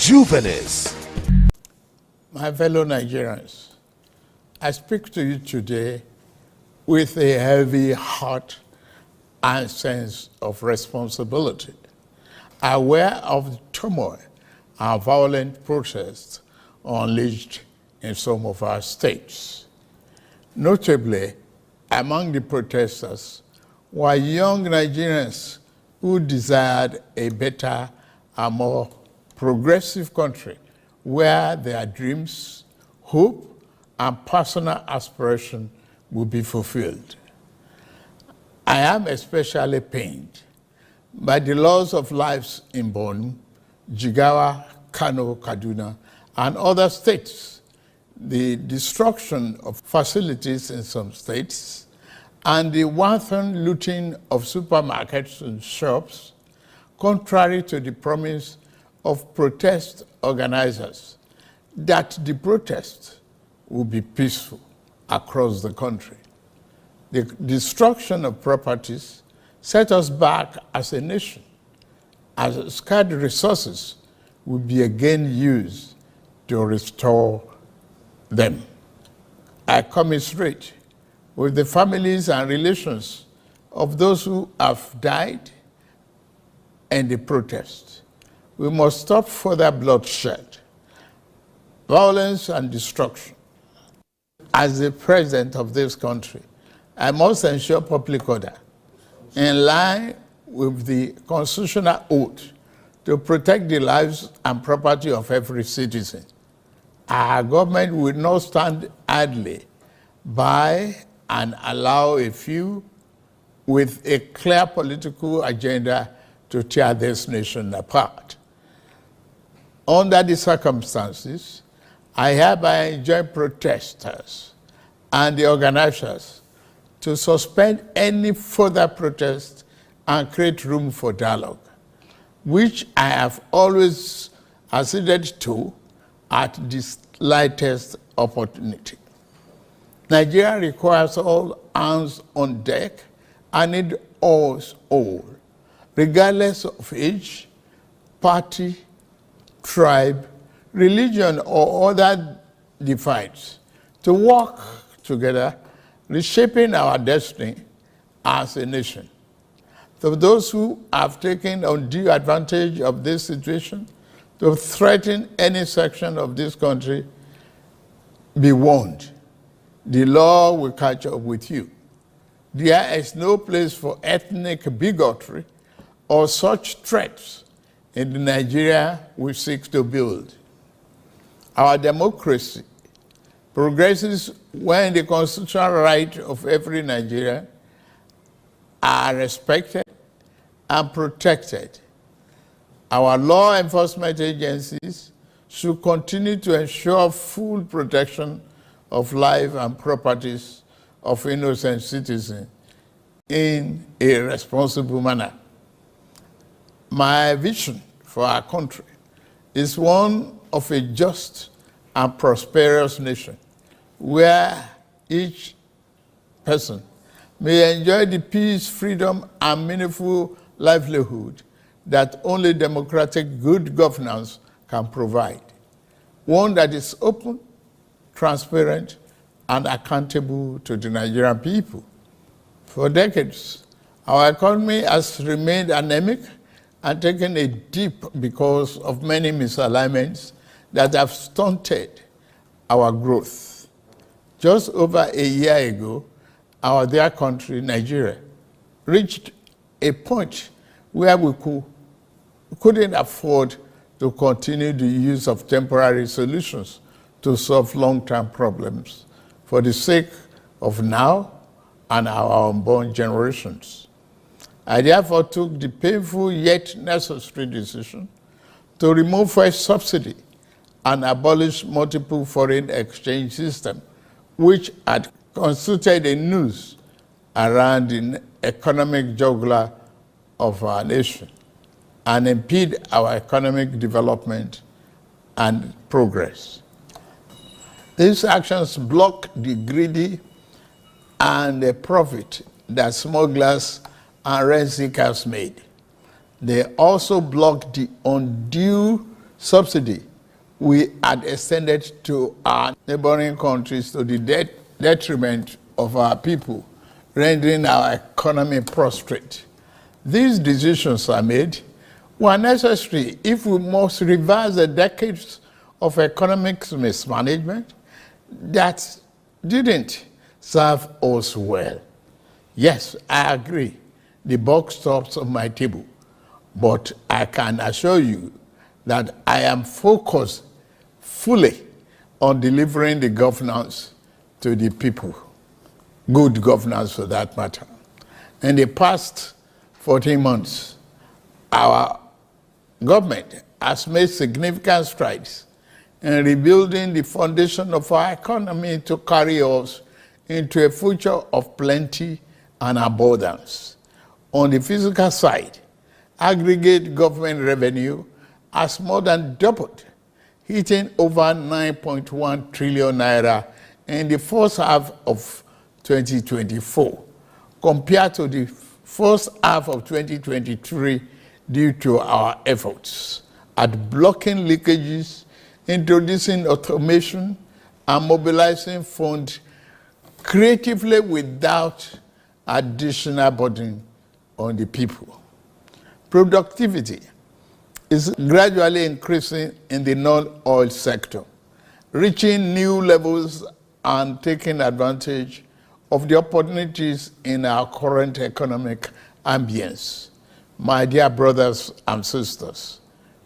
Juvenis. My fellow Nigerians, I speak to you today with a heavy heart and sense of responsibility, aware of the turmoil and violent protests unleashed in some of our states. Notably, among the protesters were young Nigerians who desired a better and more progressive country where their dreams, hope, and personal aspiration will be fulfilled. I am especially pained by the loss of lives in Borno, Jigawa, Kano, Kaduna, and other states, the destruction of facilities in some states, and the wanton looting of supermarkets and shops, contrary to the promise of protest organizers that the protest will be peaceful across the country. The destruction of properties set us back as a nation, as scarce resources will be again used to restore them. I commiserate with the families and relations of those who have died in the protest. We must stop further bloodshed, violence, and destruction. As the president of this country, I must ensure public order in line with the constitutional oath to protect the lives and property of every citizen. Our government will not stand idly by and allow a few with a clear political agenda to tear this nation apart. Under the circumstances, I hereby enjoin protesters and the organizers to suspend any further protest and create room for dialogue, which I have always acceded to at the slightest opportunity. Nigeria requires all hands on deck and need us all, regardless of age, party, tribe, religion, or other divides, to work together, reshaping our destiny as a nation. To those who have taken undue advantage of this situation to threaten any section of this country, be warned. The law will catch up with you. There is no place for ethnic bigotry or such threats in the Nigeria we seek to build. Our democracy progresses when the constitutional rights of every Nigerian are respected and protected. Our law enforcement agencies should continue to ensure full protection of life and properties of innocent citizens in a responsible manner. My vision for our country is one of a just and prosperous nation where each person may enjoy the peace, freedom, and meaningful livelihood that only democratic good governance can provide. One that is open, transparent, and accountable to the Nigerian people. For decades, our economy has remained anemic and taken a dip because of many misalignments that have stunted our growth. Just over a year ago, our dear country, Nigeria, reached a point where we couldn't afford to continue the use of temporary solutions to solve long-term problems for the sake of now and our unborn generations. I therefore took the painful yet necessary decision to remove fuel subsidy and abolish multiple foreign exchange system, which had constituted a noose around the economic jugular of our nation and impede our economic development and progress. These actions block the greedy and the profit that smugglers and rent seekers made. They also block the undue subsidy we had extended to our neighboring countries to the detriment of our people, rendering our economy prostrate. These decisions are made were necessary if we must reverse the decades of economic mismanagement that didn't serve us well. Yes, I agree, the buck stops on my table, but I can assure you that I am focused fully on delivering the governance to the people, good governance for that matter. In the past 14 months, our government has made significant strides in rebuilding the foundation of our economy to carry us into a future of plenty and abundance. On the physical side, aggregate government revenue has more than doubled, hitting over 9.1 trillion naira in the first half of 2024, compared to the first half of 2023, due to our efforts at blocking leakages, introducing automation, and mobilizing funds creatively without additional burden on the people. Productivity is gradually increasing in the non-oil sector, reaching new levels and taking advantage of the opportunities in our current economic ambience. My dear brothers and sisters,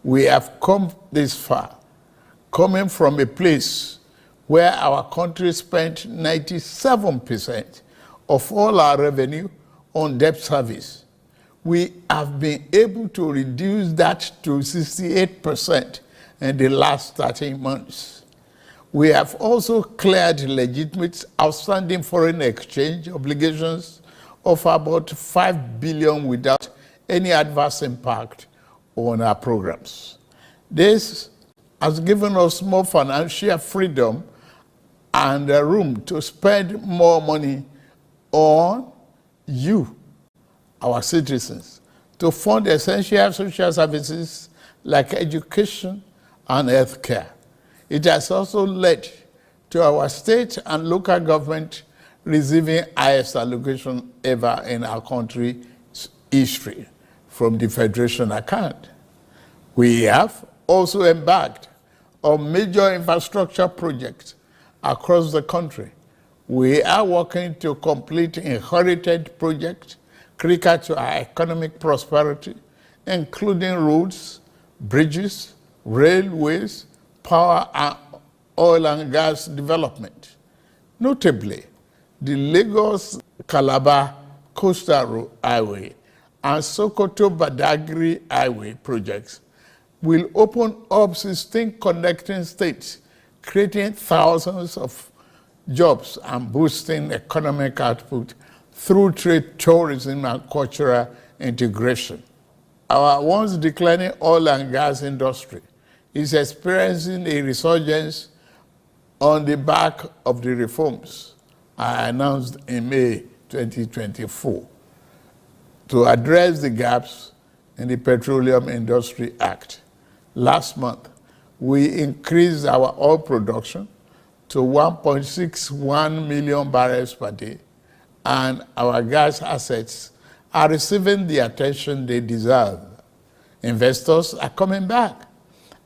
we have come this far, coming from a place where our country spent 97% of all our revenue on debt service. We have been able to reduce that to 68% in the last 13 months. We have also cleared legitimate outstanding foreign exchange obligations of about 5 billion without any adverse impact on our programs. This has given us more financial freedom and room to spend more money on you, our citizens, to fund essential social services like education and healthcare. It has also led to our state and local government receiving highest allocation ever in our country's history from the Federation account. We have also embarked on major infrastructure projects across the country. We are working to complete inherited projects critical to our economic prosperity, including roads, bridges, railways, power, and oil and gas development. Notably, the Lagos-Calabar Coastal Highway and Sokoto-Badagry Highway projects will open up 16 connecting states, creating thousands of jobs and boosting economic output through trade, tourism, and cultural integration. Our once declining oil and gas industry is experiencing a resurgence on the back of the reforms I announced in May 2024 to address the gaps in the Petroleum Industry Act. Last month, we increased our oil production to 1.61 million barrels per day, and our gas assets are receiving the attention they deserve. Investors are coming back,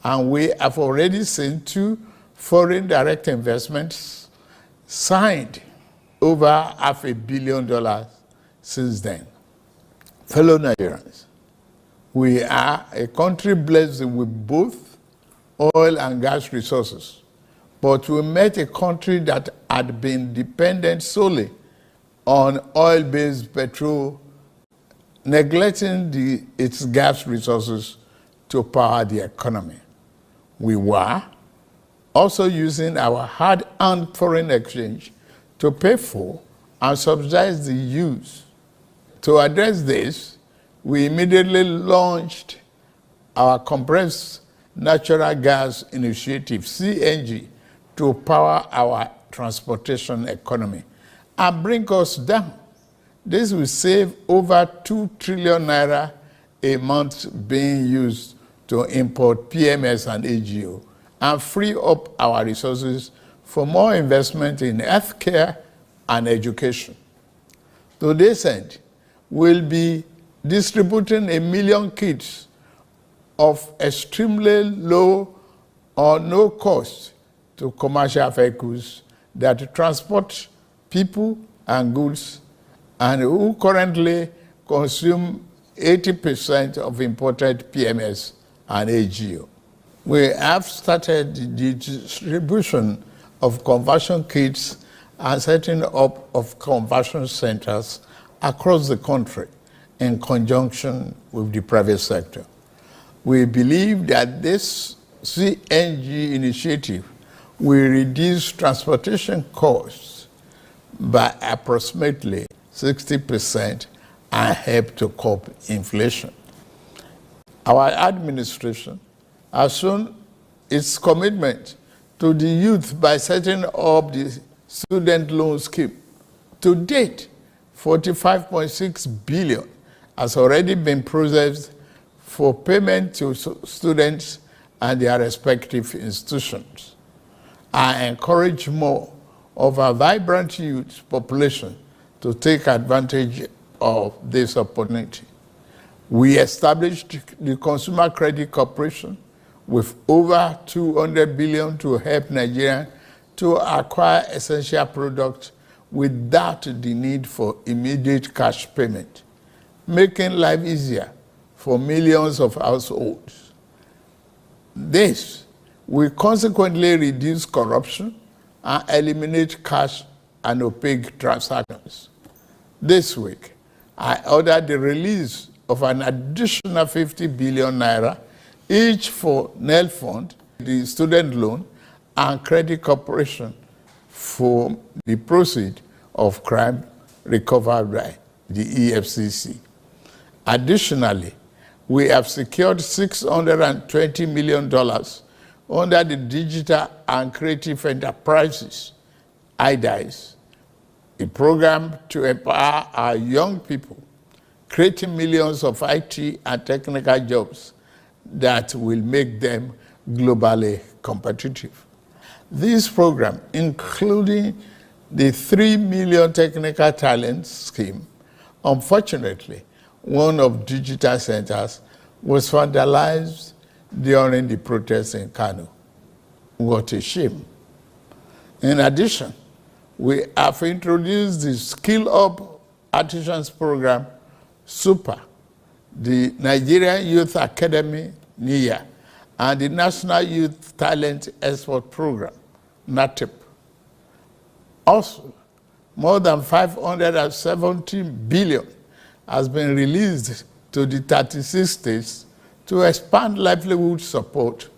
and we have already seen 2 foreign direct investments signed over $500 million since then. Fellow Nigerians, we are a country blessed with both oil and gas resources, but we met a country that had been dependent solely on oil-based petrol, neglecting its gas resources to power the economy. We were also using our hard-earned foreign exchange to pay for and subsidize the use. To address this, we immediately launched our compressed natural gas initiative, CNG, to power our transportation economy and bring us down. This will save over 2 trillion naira a month being used to import PMS and AGO and free up our resources for more investment in healthcare and education. To this end, we'll be distributing 1 million kits of extremely low or no cost to commercial vehicles that transport people and goods and who currently consume 80% of imported PMS and AGO. We have started the distribution of conversion kits and setting up of conversion centers across the country in conjunction with the private sector. We believe that this CNG initiative will reduce transportation costs by approximately 60% and help to curb inflation. Our administration has shown its commitment to the youth by setting up the student loan scheme. To date, 45.6 billion has already been processed for payment to students and their respective institutions. I encourage more of our vibrant youth population to take advantage of this opportunity. We established the Consumer Credit Corporation with over 200 billion to help Nigerians to acquire essential products without the need for immediate cash payment, making life easier for millions of households. This will consequently reduce corruption and eliminate cash and opaque transactions. This week, I ordered the release of an additional 50 billion naira, each for NEL Fund, the student loan, and credit corporation for the proceeds of crime recovered by the EFCC. Additionally, we have secured $620 million under the Digital and Creative Enterprises, IDICE, a program to empower our young people, creating millions of IT and technical jobs that will make them globally competitive. This program, including the 3 million technical talent scheme, unfortunately, one of digital centers was vandalized during the protests in Kano. What a shame. In addition, we have introduced the Skill Up Artisans Program, SUPER, the Nigerian Youth Academy, NIA, and the National Youth Talent Export Program, NATIP. Also, more than 570 billion has been released to the 36 states to expand livelihood support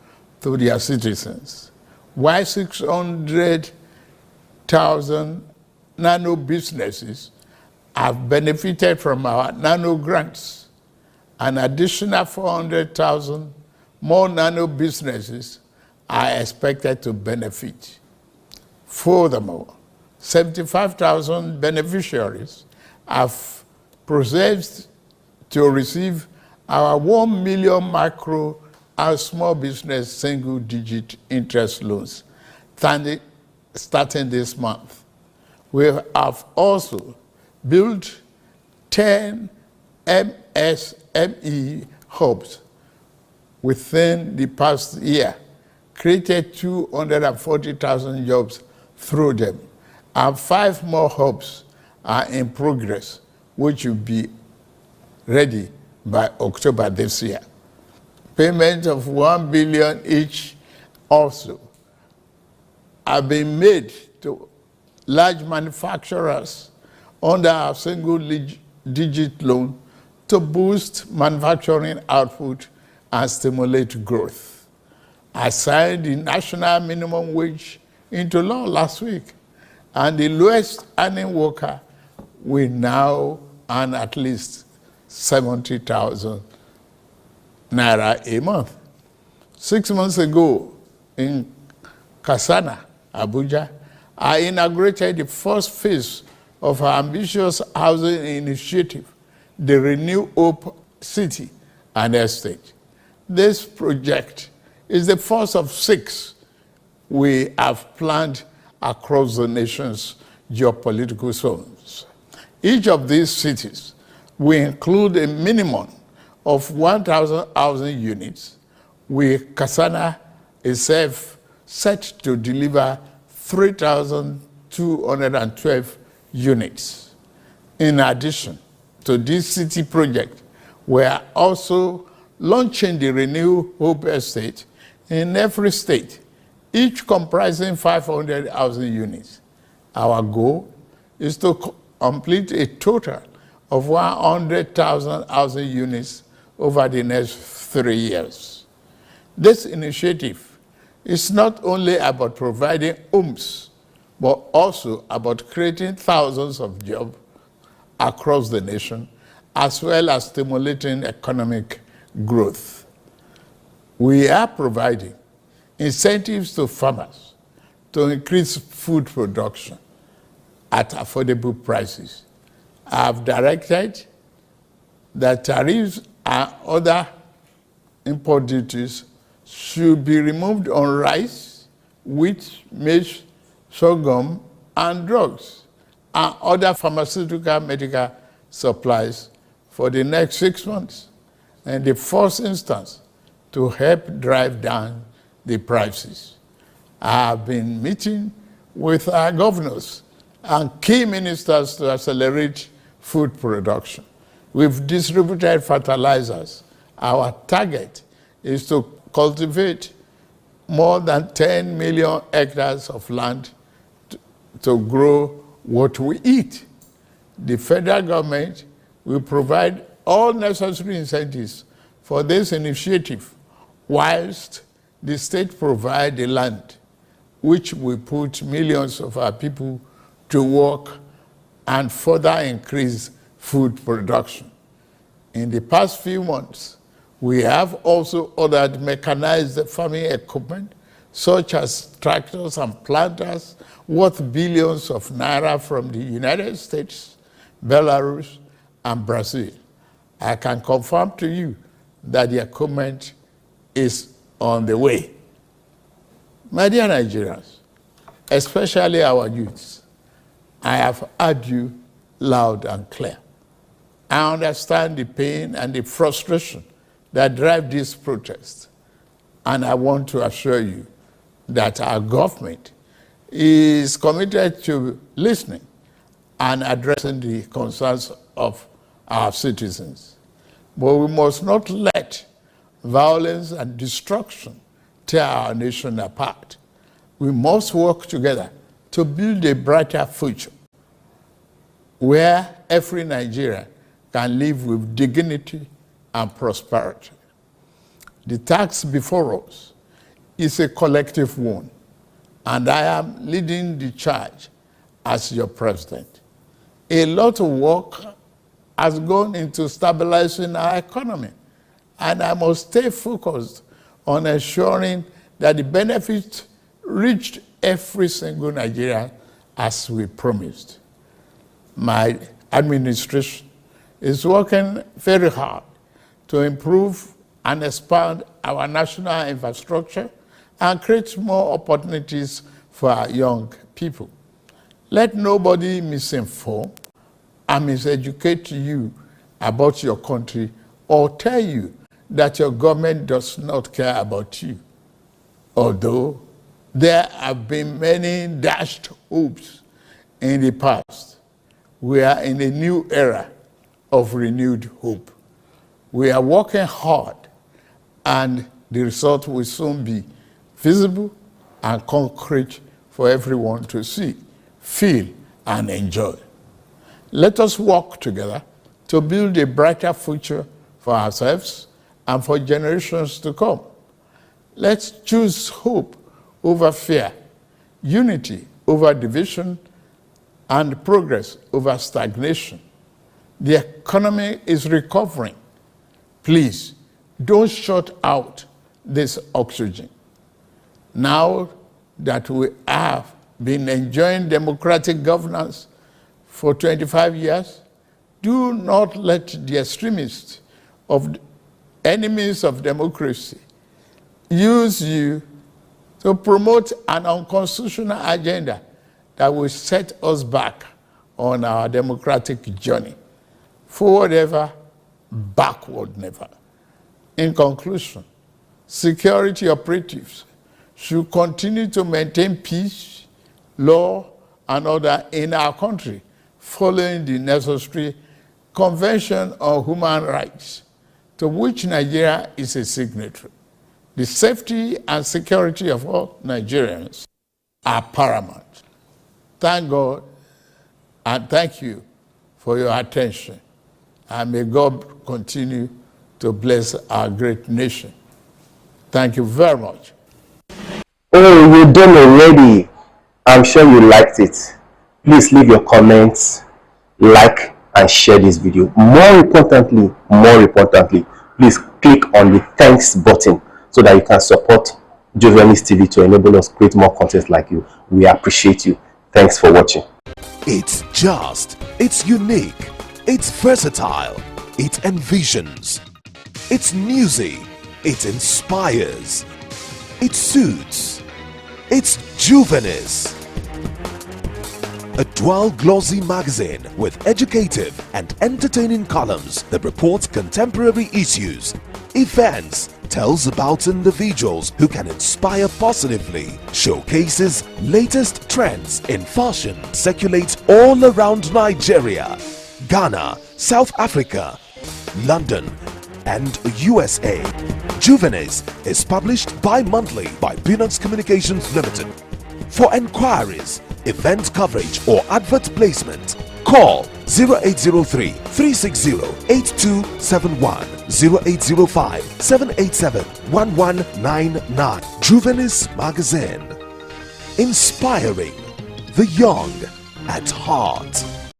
to their citizens, while 600,000 nano businesses have benefited from our nano grants. An additional 400,000 more nano businesses are expected to benefit. Furthermore, 75,000 beneficiaries have processed to receive our 1 million micro and small business single-digit interest loans starting this month. We have also built 10 MSME hubs within the past year, created 240,000 jobs through them, and 5 more hubs are in progress, which will be ready by October this year. Payment of 1 billion each also have been made to large manufacturers under our single-digit loan to boost manufacturing output and stimulate growth. I signed the national minimum wage into law last week, and the lowest earning worker will now earn at least 70,000 naira a month. 6 months ago in Kasana, Abuja, I inaugurated the first phase of our ambitious housing initiative, the Renew Hope City and Estate. This project is the first of 6 we have planned across the nation's geopolitical zones. Each of these cities will include a minimum of 1,000 housing units, with Kasana itself set to deliver 3,212 units. In addition to this city project, we are also launching the Renew Hope Estate in every state, each comprising 500 housing units. Our goal is to complete a total of 100,000 housing units over the next 3 years. This initiative is not only about providing homes, but also about creating thousands of jobs across the nation, as well as stimulating economic growth. We are providing incentives to farmers to increase food production at affordable prices. I have directed that tariffs and other import duties should be removed on rice, wheat, maize, sorghum, and drugs, and other pharmaceutical medical supplies for the next 6 months, in the first instance, to help drive down the prices. I have been meeting with our governors and key ministers to accelerate food production. We've distributed fertilizers. Our target is to cultivate more than 10 million hectares of land to grow what we eat. The federal government will provide all necessary incentives for this initiative, whilst the state provide the land, which will put millions of our people to work and further increase food production. In the past few months, we have also ordered mechanized farming equipment, such as tractors and planters, worth billions of naira from the United States, Belarus, and Brazil. I can confirm to you that the equipment is on the way. My dear Nigerians, especially our youths, I have heard you loud and clear. I understand the pain and the frustration that drive these protests, and I want to assure you that our government is committed to listening and addressing the concerns of our citizens. But we must not let violence and destruction tear our nation apart. We must work together to build a brighter future where every Nigerian can live with dignity and prosperity. The task before us is a collective one, and I am leading the charge as your president. A lot of work has gone into stabilizing our economy, and I must stay focused on ensuring that the benefits reached every single Nigerian as we promised. My administration is working very hard to improve and expand our national infrastructure and create more opportunities for our young people. Let nobody misinform and miseducate you about your country or tell you that your government does not care about you. Although there have been many dashed hopes in the past, we are in a new era of renewed hope. We are working hard, and the result will soon be visible and concrete for everyone to see, feel, and enjoy. Let us work together to build a brighter future for ourselves and for generations to come. Let's choose hope over fear, unity over division, and progress over stagnation. The economy is recovering. Please, don't shut out this oxygen. Now that we have been enjoying democratic governance for 25 years, do not let the extremists of enemies of democracy use you to promote an unconstitutional agenda that will set us back on our democratic journey. Forward ever, backward never. In conclusion, security operatives should continue to maintain peace, law, and order in our country, following the necessary Convention on Human Rights, to which Nigeria is a signatory. The safety and security of all Nigerians are paramount. Thank God and thank you for your attention. And may God continue to bless our great nation. Thank you very much. Oh, you're done already. I'm sure you liked it. Please leave your comments, like, and share this video. More importantly, please click on the thanks button so that you can support Jovialist TV to enable us create more content like you. We appreciate you. Thanks for watching. It's just, it's unique, it's versatile, it envisions, it's newsy, it inspires, it suits, it's Juvenis. A dual glossy magazine with educative and entertaining columns that reports contemporary issues, events, tells about individuals who can inspire positively, showcases latest trends in fashion, circulates all around Nigeria, Ghana, South Africa, London, and USA. Juvenis is published bi-monthly by Peanuts Communications Limited. For enquiries, event coverage or advert placement, call 0803 360 8271, 0805 787 1199. Juvenis Magazine, inspiring the young at heart.